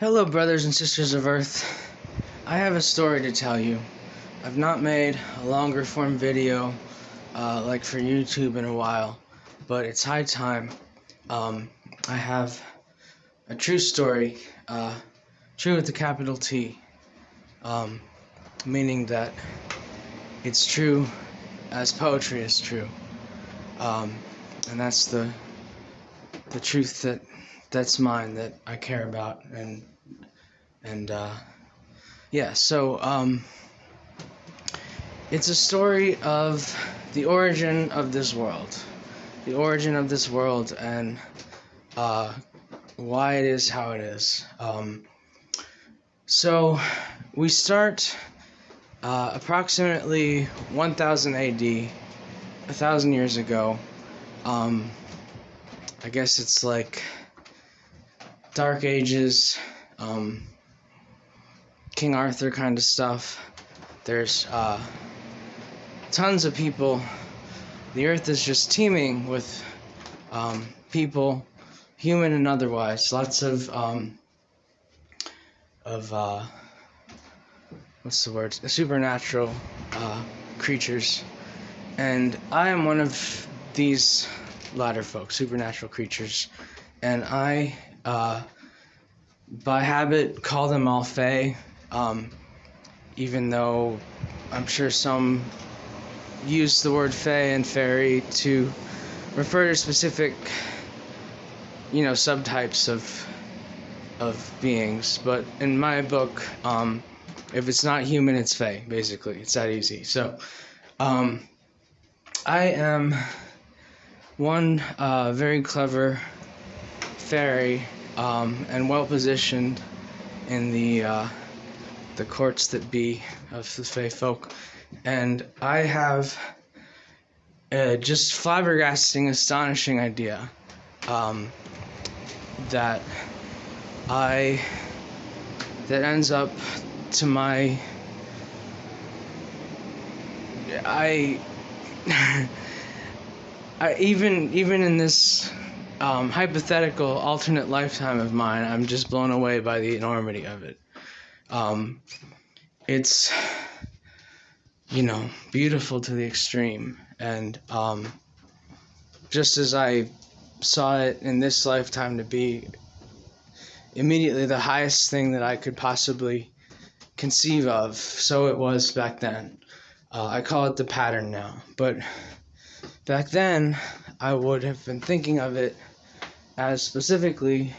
Hello, brothers and sisters of Earth. I have a story to tell you. I've not made a longer form video like for YouTube in a while, but it's high time. I have a true story, true with the capital T, meaning that it's true as poetry is true, and that's the truth that's mine, that I care about, and yeah, so it's a story of the origin of this world, and why it is how it is. So we start approximately 1000 AD, 1,000 years ago. I guess it's like Dark Ages, King Arthur kind of stuff. There's tons of people. The earth is just teeming with people, human and otherwise. Lots of what's the word? Supernatural creatures. And I am one of these latter folks, supernatural creatures. And I, by habit, call them all Fae. Even though I'm sure some use the word Fae and Fairy to refer to specific, subtypes of beings. But in my book, if it's not human, it's Fae, basically. It's that easy. So, I am one very clever fairy, and well-positioned in the courts that be of the Fae folk, and I have a just flabbergasting, astonishing idea that ends up to my even in this hypothetical alternate lifetime of mine, I'm just blown away by the enormity of it. It's beautiful to the extreme, and just as I saw it in this lifetime to be immediately the highest thing that I could possibly conceive of, so it was back then. I call it the pattern now, but back then I would have been thinking of it as specifically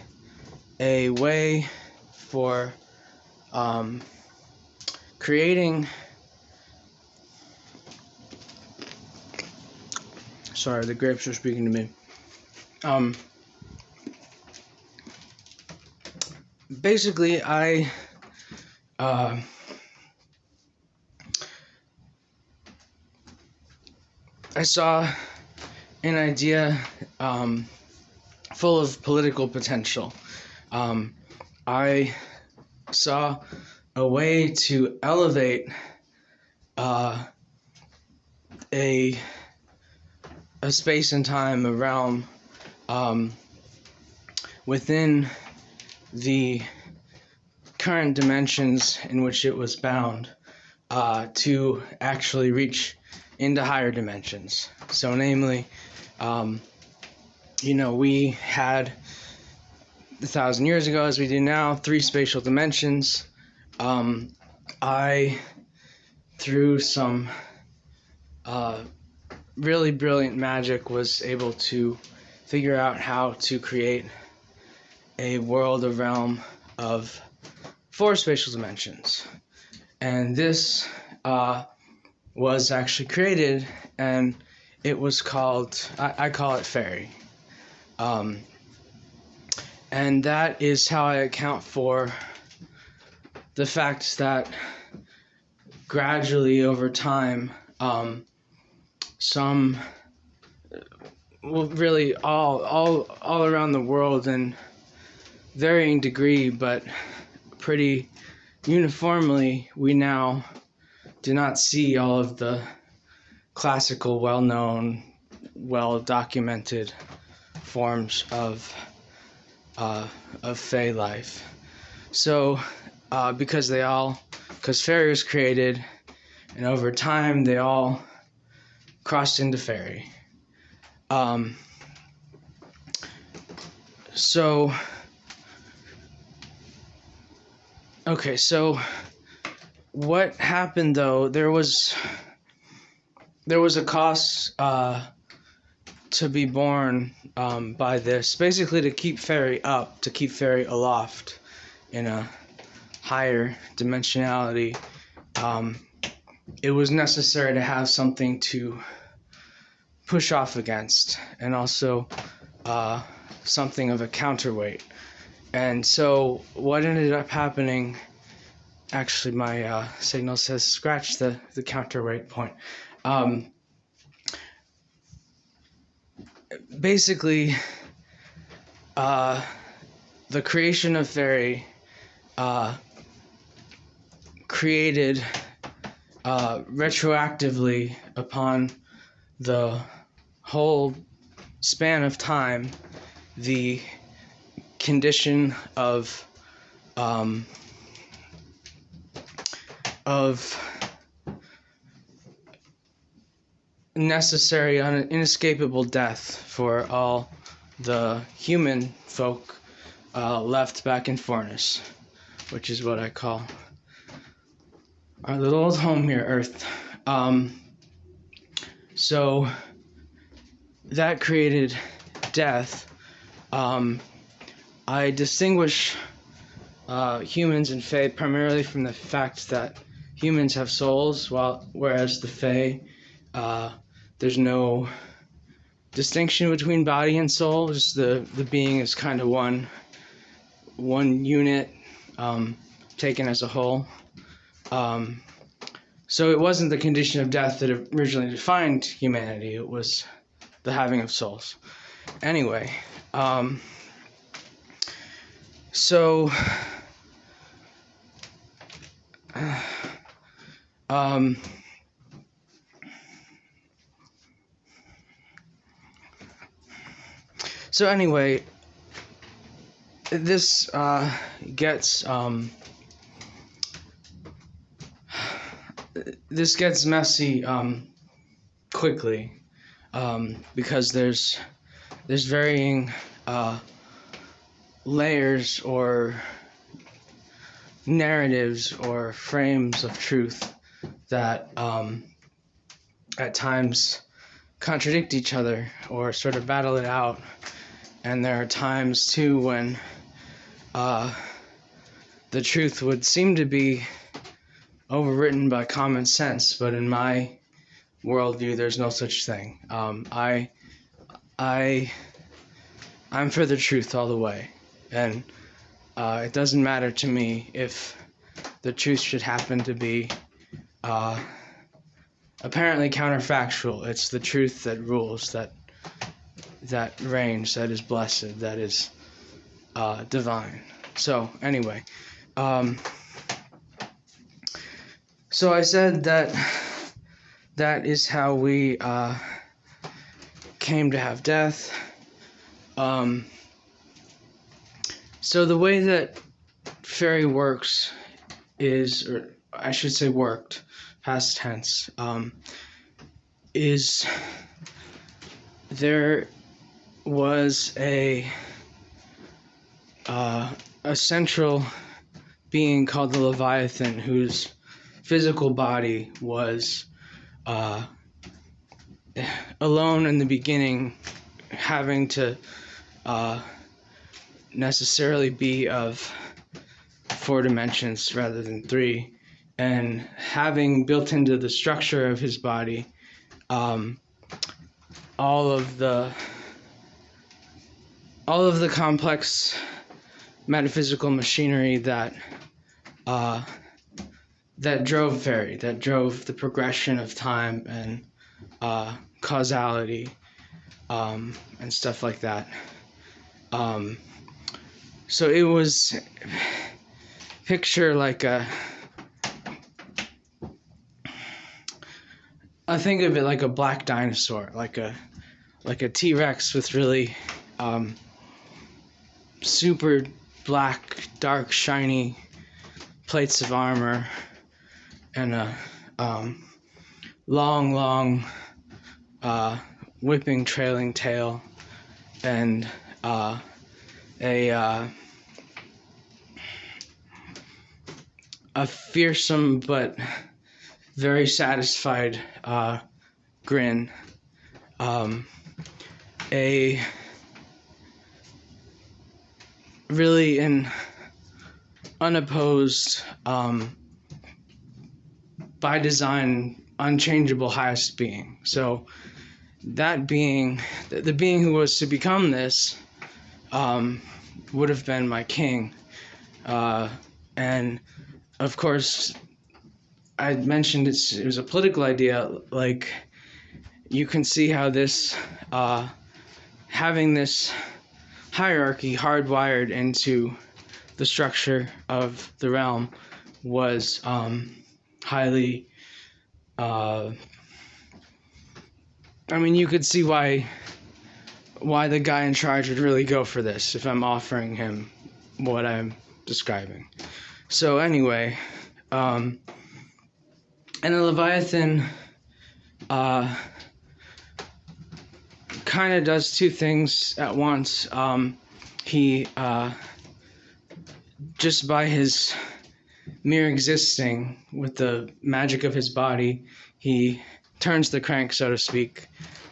a way for creating, sorry, the grapes are speaking to me. Basically, I saw an idea full of political potential. I saw a way to elevate a space and time, a realm, within the current dimensions in which it was bound, to actually reach into higher dimensions. So namely, we had 1,000 years ago, as we do now, 3 spatial dimensions. I, through some really brilliant magic, was able to figure out how to create a world, a realm of 4 spatial dimensions. And this was actually created, and it was called, I call it Faerie. And that is how I account for the fact that gradually over time, really all around the world in varying degree, but pretty uniformly, we now do not see all of the classical, well-known, well-documented forms of Fae life. So, because fairy was created, and over time they all crossed into fairy. So what happened though? There was a cost to be borne by this, basically to keep fairy up, to keep fairy aloft in a higher dimensionality. It was necessary to have something to push off against, and also something of a counterweight. And so what ended up happening, actually my signal says scratch the counterweight point. Basically, the creation of fairy created retroactively upon the whole span of time the condition of necessary, inescapable death for all the human folk left back in Fourness, which is what I call our little old home here, Earth. So that created death. I distinguish humans and Fae primarily from the fact that humans have souls, whereas the Fae, there's no distinction between body and soul. Just the being is kind of one unit, taken as a whole. So it wasn't the condition of death that originally defined humanity. It was the having of souls. Anyway, so anyway, this gets messy quickly, because there's varying layers or narratives or frames of truth that at times contradict each other or sort of battle it out. And there are times too when the truth would seem to be overwritten by common sense, but in my worldview there's no such thing. I'm for the truth all the way, and it doesn't matter to me if the truth should happen to be apparently counterfactual. It's the truth that rules, that reigns, that is blessed, that is divine. So anyway, so I said that is how we came to have death. So the way that fairy works is, or I should say worked, past tense, is there was a central being called the Leviathan, whose physical body was alone in the beginning, having to necessarily be of 4 dimensions rather than 3, and having built into the structure of his body all of the complex metaphysical machinery that drove fairy, that drove the progression of time and causality, and stuff like that. So it was, picture like I think of it like a black dinosaur, like a T-Rex with really super black, dark, shiny plates of armor and a long, whipping, trailing tail, and a fearsome but very satisfied grin. A really an unopposed, by design, unchangeable highest being. So that being, the being who was to become this, would have been my king. And of course, I mentioned it was a political idea. Like, you can see how this, having this hierarchy hardwired into the structure of the realm was highly, I mean, you could see why the guy in charge would really go for this if I'm offering him what I'm describing. So anyway, and the Leviathan kind of does two things at once. He just by his mere existing with the magic of his body, he turns the crank, so to speak,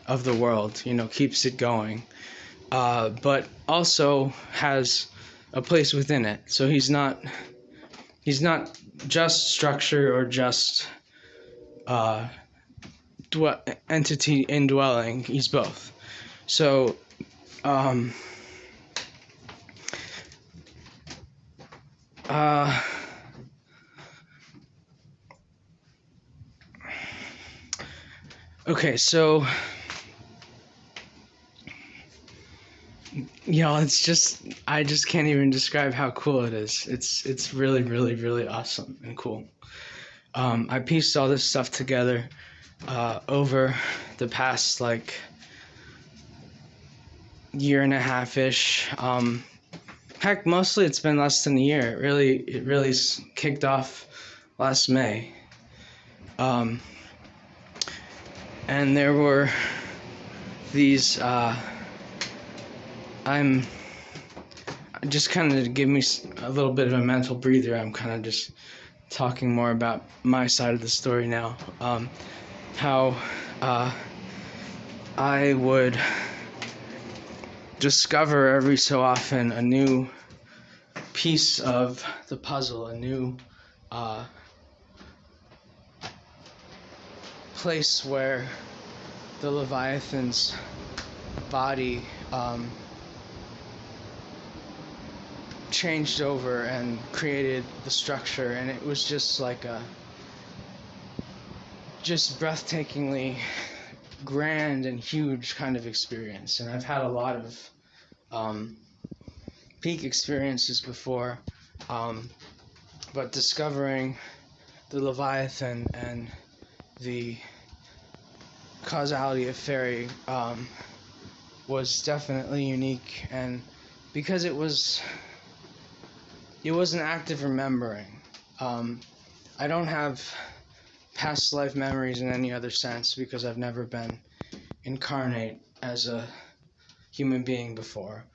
of the world, keeps it going, but also has a place within it. So he's not just structure or just entity indwelling. He's both. So okay, so I just can't even describe how cool it is. It's really, really, really awesome and cool. I pieced all this stuff together over the past year and a half-ish. Heck, mostly it's been less than a year. It really kicked off last May. And there were these, I'm just kind of to give me a little bit of a mental breather. I'm kind of just talking more about my side of the story now. How I would discover every so often a new piece of the puzzle, a new place where the Leviathan's body changed over and created the structure, and it was just like just breathtakingly grand and huge kind of experience. And I've had a lot of peak experiences before, but discovering the Leviathan and the causality of Faerie was definitely unique, and because it was an act of remembering. I don't have past life memories in any other sense because I've never been incarnate as a human being before.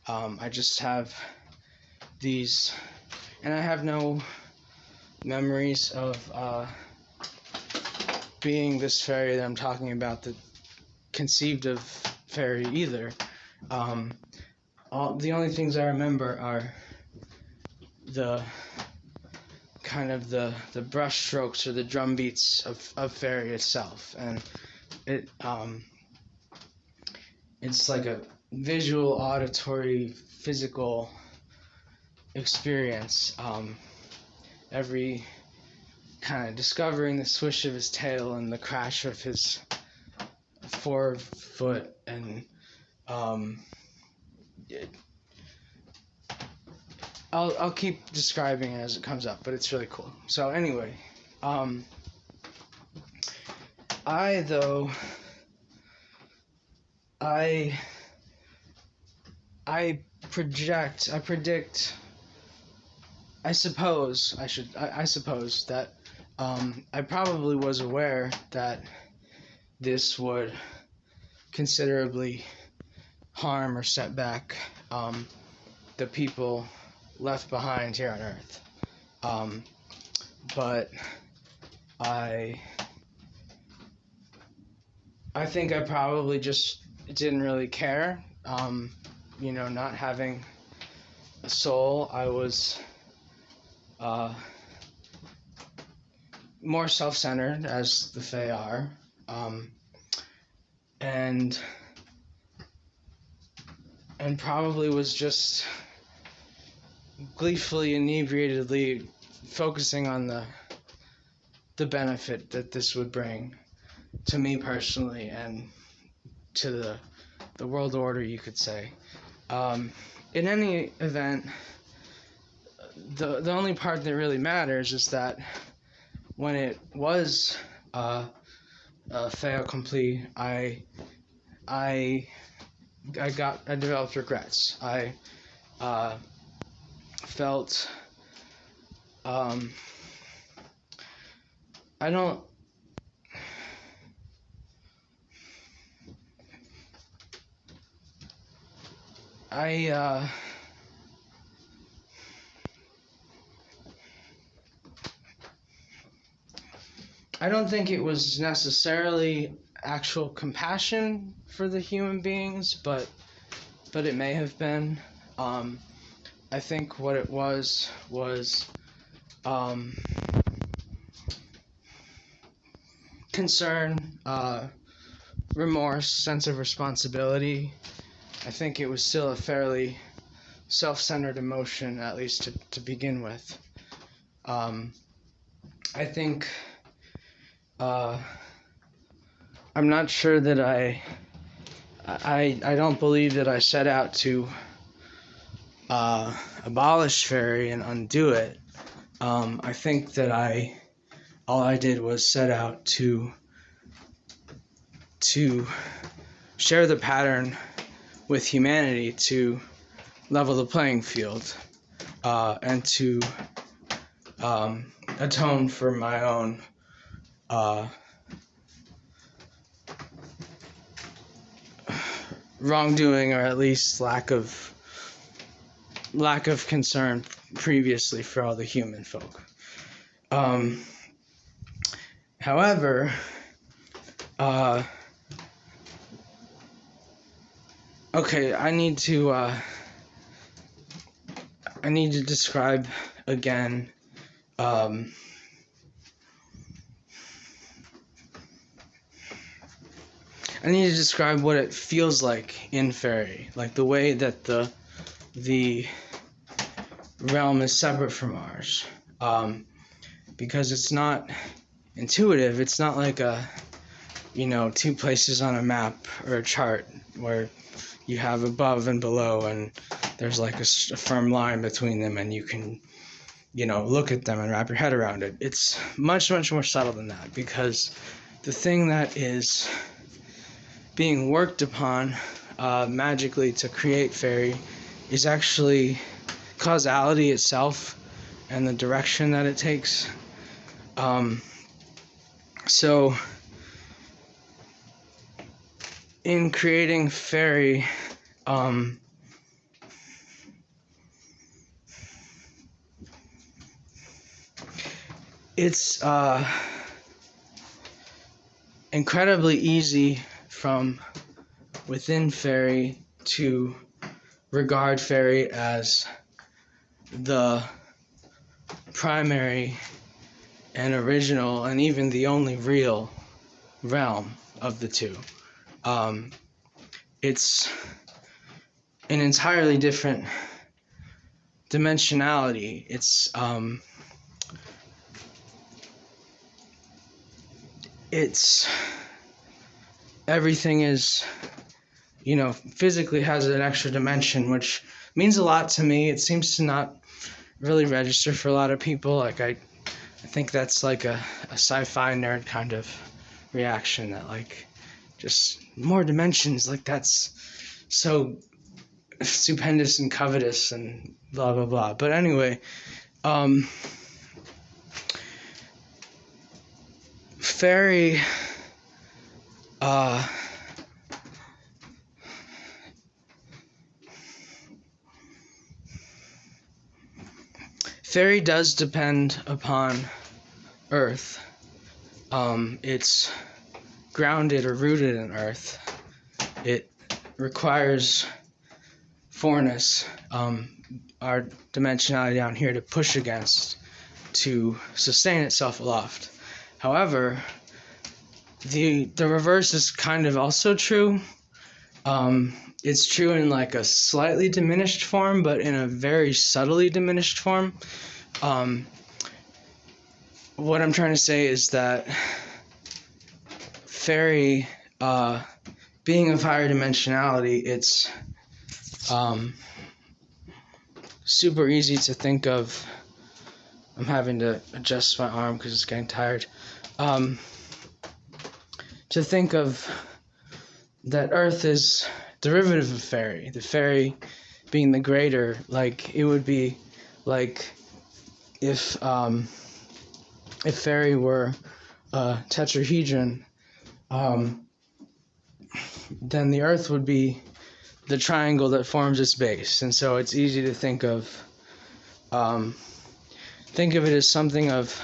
I just have these, and I have no memories of being this fairy that I'm talking about that conceived of Faerie either. The only things I remember are the kind of the brush strokes or the drum beats of Faerie itself, and it's like a visual, auditory, physical experience. Every kind of discovering the swish of his tail and the crash of his forefoot, and I'll keep describing it as it comes up, but it's really cool. So anyway, I predict I suppose I suppose that I probably was aware that this would considerably harm or set back the people left behind here on Earth. But I think I probably just didn't really care. Not having a soul, I was more self-centered, as the Fae are, and probably was just gleefully, inebriatedly focusing on the benefit that this would bring to me personally and to the world order, you could say. In any event, the only part that really matters is that when it was fait accompli, I developed regrets. I felt I don't think it was necessarily actual compassion for the human beings, but it may have been. I think what it was concern, remorse, sense of responsibility. I think it was still a fairly self-centered emotion, at least to begin with. I think I'm not sure that I don't believe that I set out to abolish Faerie and undo it. I think that all I did was set out to share the pattern with humanity, to level the playing field, and to atone for my own wrongdoing, or at least lack of concern previously for all the human folk. However, okay, I need to describe again I need to describe what it feels like in Faerie, like the way that the realm is separate from ours, because it's not intuitive. It's not like two places on a map or a chart where you have above and below, and there's like a firm line between them, and you can look at them and wrap your head around it. It's much, much more subtle than that, because the thing that is being worked upon magically to create Faerie is actually causality itself and the direction that it takes. So in creating Faerie, it's incredibly easy from within Faerie to regard Faerie as the primary and original and even the only real realm of the two. It's an entirely different dimensionality. It's everything is, physically has an extra dimension, which means a lot to me. It seems to not really register for a lot of people. Like I think that's like a sci-fi nerd kind of reaction, that like just more dimensions, like that's so stupendous and covetous and blah blah blah. But anyway, Fairy, Fairy does depend upon Earth. It's grounded or rooted in Earth. It requires Fourness, our dimensionality down here, to push against to sustain itself aloft. However, the reverse is kind of also true. It's true in like a slightly diminished form, but in a very subtly diminished form. What I'm trying to say is that Fairy, being of higher dimensionality, it's super easy to think of. I'm having to adjust my arm because it's getting tired. To think of that Earth is derivative of Fairy. The Fairy being the greater, like it would be like if Fairy were a tetrahedron, then the Earth would be the triangle that forms its base, and so it's easy to think of it as something of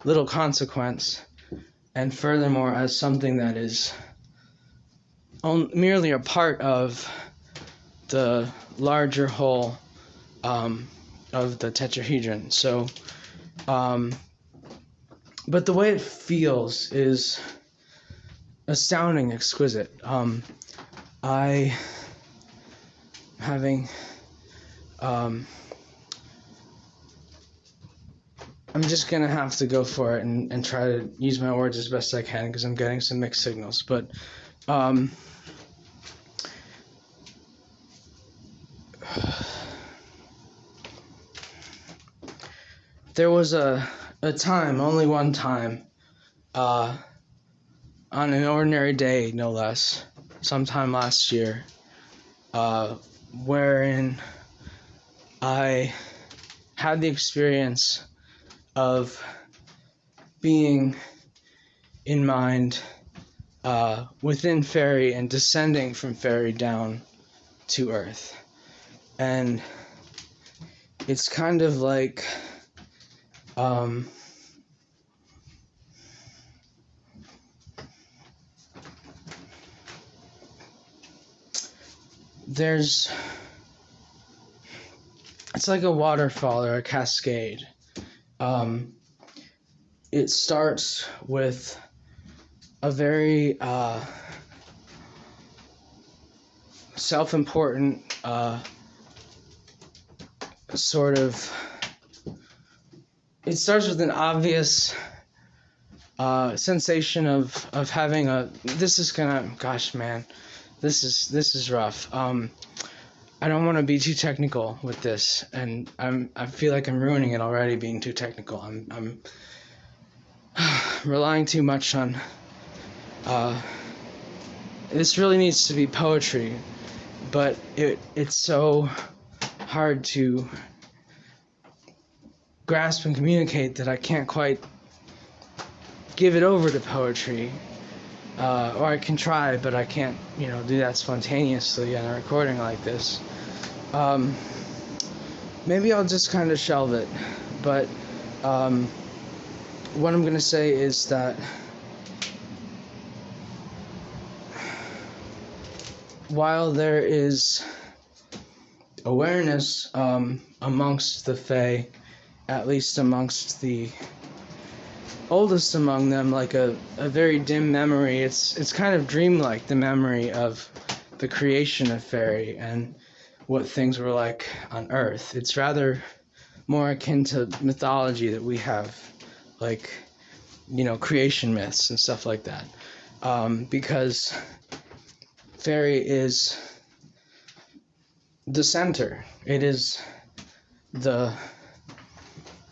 little consequence, and furthermore as something that is merely a part of the larger whole of the tetrahedron. So, but the way it feels is astounding, exquisite. I'm just gonna have to go for it and try to use my words as best I can because I'm getting some mixed signals. But there was a time, only one time, on an ordinary day, no less, sometime last year, wherein I had the experience of being in mind within Fairy and descending from Fairy down to Earth. And it's kind of like it's like a waterfall or a cascade. It starts with a very self-important sort of. It starts with an obvious sensation of having a. This is gonna. Gosh, man, this is rough. I don't want to be too technical with this, and I feel like I'm ruining it already being too technical. I'm relying too much on. This really needs to be poetry, but it's so hard to grasp and communicate that I can't quite give it over to poetry. Or I can try, but I can't, do that spontaneously on a recording like this. Maybe I'll just kind of shelve it, but what I'm going to say is that while there is awareness amongst the Fae, at least amongst the oldest among them, like a very dim memory, it's kind of dreamlike, the memory of the creation of Fairy and what things were like on Earth. It's rather more akin to mythology that we have, like, creation myths and stuff like that, because Fairy is the center. It is the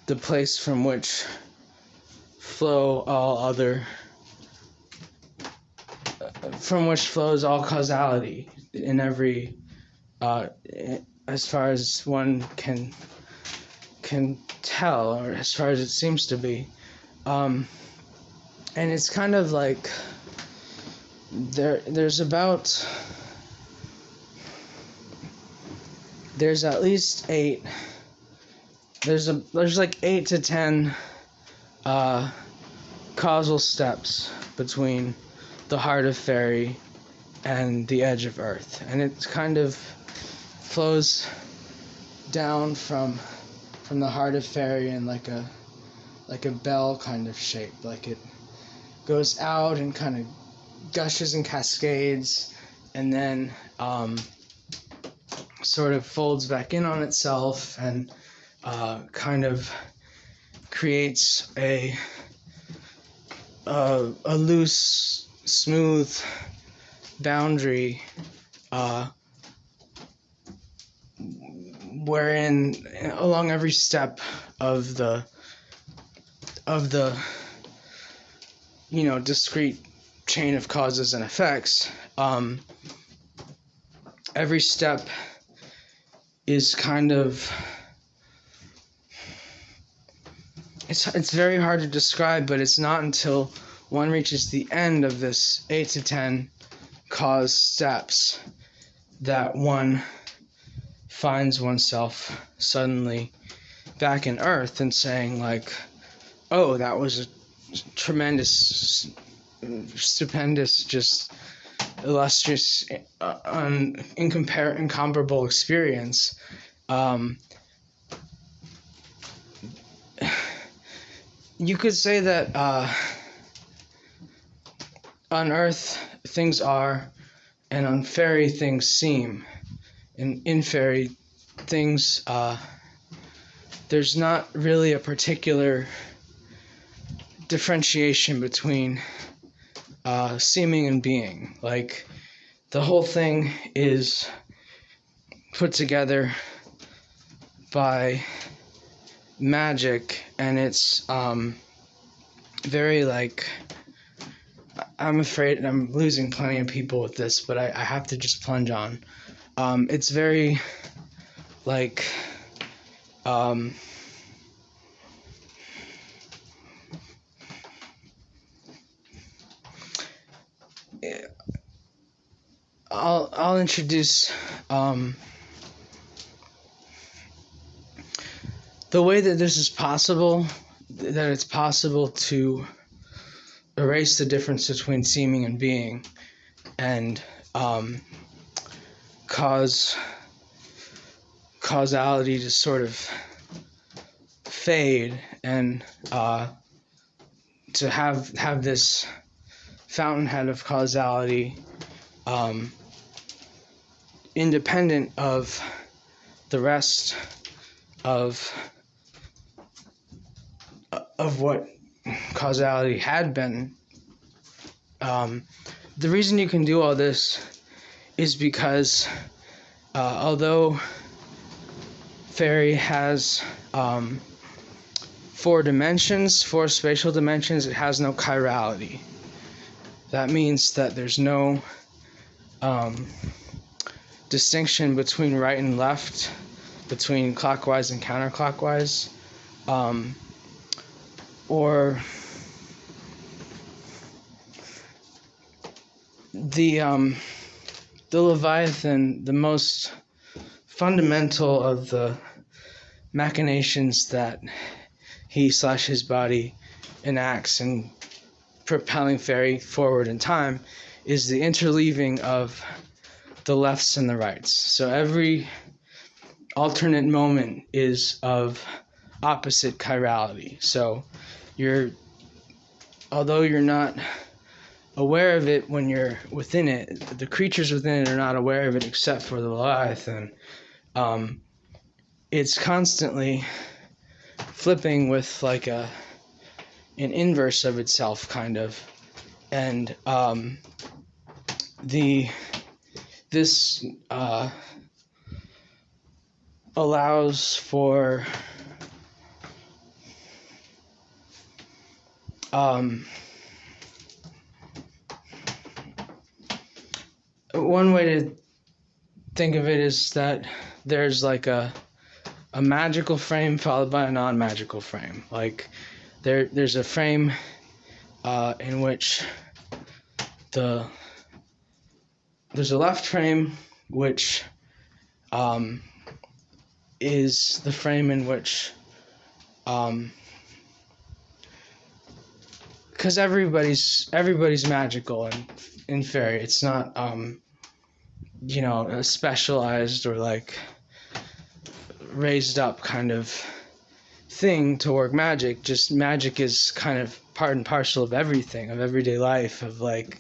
place from which flows all causality in every as far as one can can tell, or as far as it seems to be. And it's kind of like there's at least 8. There's like 8 to 10 causal steps between the heart of Faerie and the edge of Earth, and it kind of flows down from the heart of Faerie in like a bell kind of shape. Like it goes out and kind of gushes and cascades, and then sort of folds back in on itself and kind of creates a loose, smooth boundary wherein along every step of the discrete chain of causes and effects, every step is kind of, it's very hard to describe, but it's not until one reaches the end of this 8 to 10 cause steps that one finds oneself suddenly back in Earth and saying like, oh, that was a tremendous, stupendous, just illustrious, incomparable experience. You could say that on Earth things are, and on Faerie things seem. And in Faerie things, there's not really a particular differentiation between seeming and being. Like, the whole thing is put together by magic, and it's very, like, I'm afraid I'm losing plenty of people with this, but I have to just plunge on. It's very, like, I'll introduce the way that this is possible, that it's possible to erase the difference between seeming and being, and cause causality to sort of fade, and to have this fountainhead of causality independent of the rest of what causality had been. The reason you can do all this is because although Faerie has 4 dimensions, 4 spatial dimensions, it has no chirality. That means that there's no distinction between right and left, between clockwise and counterclockwise, or the Leviathan, the most fundamental of the machinations that he/his body enacts in propelling Faerie forward in time, is the interleaving of the lefts and the rights. So every alternate moment is of opposite chirality. So although you're not aware of it when you're within it, the creatures within it are not aware of it except for the Leviathan. It's constantly flipping with like an inverse of itself, kind of, and this allows for one way to think of it is that there's like a a magical frame followed by a non-magical frame. Like there's a frame in which there's a left frame which is the frame in which because everybody's magical in fairy. It's not a specialized or like raised up kind of thing to work magic. Just magic is kind of part and parcel of everything, of everyday life, of like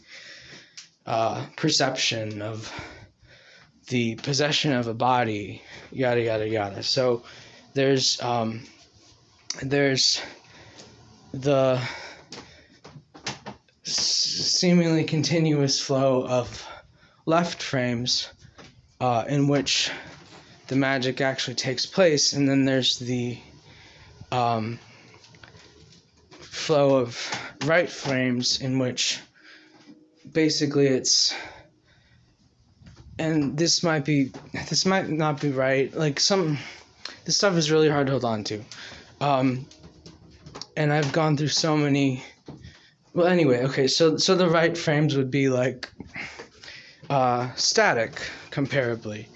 perception, of the possession of a body, yada yada yada. So there's the seemingly continuous flow of left frames in which the magic actually takes place, and then there's the flow of right frames in which basically it's, and this might not be right, like this stuff is really hard to hold on to, and I've gone through so many. Well, anyway, okay, so the right frames would be like static, comparably,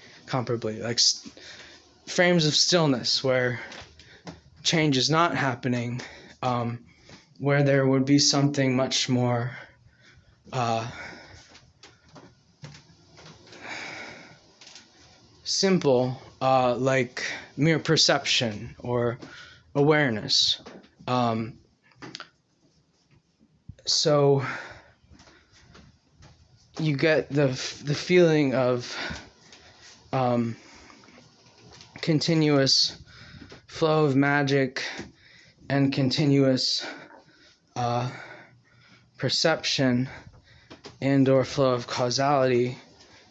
like frames of stillness where change is not happening, where there would be something much more simple, like mere perception or awareness. So you get the feeling of continuous flow of magic and continuous perception and or flow of causality,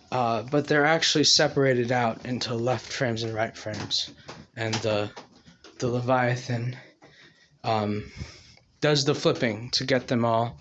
but they're actually separated out into left frames and right frames, and the Leviathan does the flipping to get them all